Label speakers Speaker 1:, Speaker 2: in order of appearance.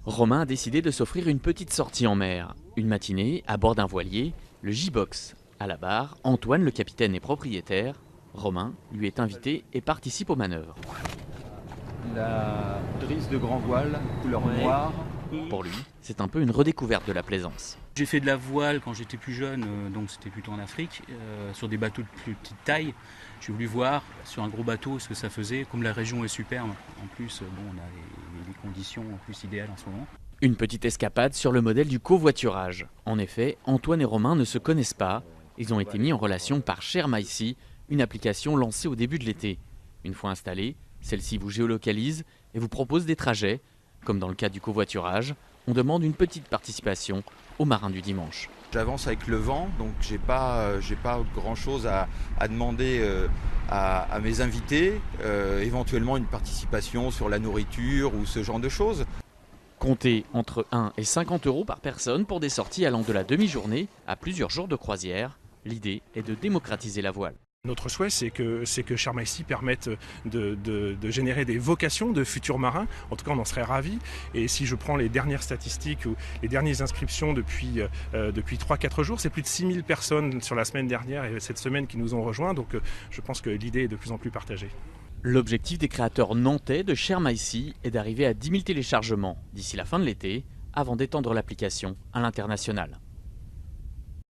Speaker 1: Romain a décidé de s'offrir une petite sortie en mer. Une matinée, à bord d'un voilier, le J-Box. À la barre, Antoine, le capitaine et propriétaire. Romain lui est invité et participe aux manœuvres.
Speaker 2: La drisse de grand voile, couleur noire.
Speaker 1: Pour lui, c'est un peu une redécouverte de la plaisance.
Speaker 3: J'ai fait de la voile quand j'étais plus jeune, donc c'était plutôt en Afrique, sur des bateaux de plus petite taille. J'ai voulu voir sur un gros bateau ce que ça faisait. Comme la région est superbe, en plus, on a les conditions en plus idéales en ce moment.
Speaker 1: Une petite escapade sur le modèle du covoiturage. En effet, Antoine et Romain ne se connaissent pas. Ils ont été mis en relation par ShareMySea, une application lancée au début de l'été. Une fois installée, celle-ci vous géolocalise et vous propose des trajets. Comme dans le cas du covoiturage, on demande une petite participation aux marins du dimanche.
Speaker 4: J'avance avec le vent, donc j'ai pas grand chose à demander à mes invités, éventuellement une participation sur la nourriture ou ce genre de choses.
Speaker 1: Comptez entre 1 et 50 euros par personne pour des sorties allant de la demi-journée à plusieurs jours de croisière. L'idée est de démocratiser la voile.
Speaker 5: Notre souhait, c'est que ShareMySea permette de générer des vocations de futurs marins. En tout cas, on en serait ravis. Et si je prends les dernières statistiques ou les dernières inscriptions depuis 3-4 jours, c'est plus de 6000 personnes sur la semaine dernière et cette semaine qui nous ont rejoints. Donc je pense que l'idée est de plus en plus partagée.
Speaker 1: L'objectif des créateurs nantais de ShareMySea est d'arriver à 10 000 téléchargements d'ici la fin de l'été, avant d'étendre l'application à l'international.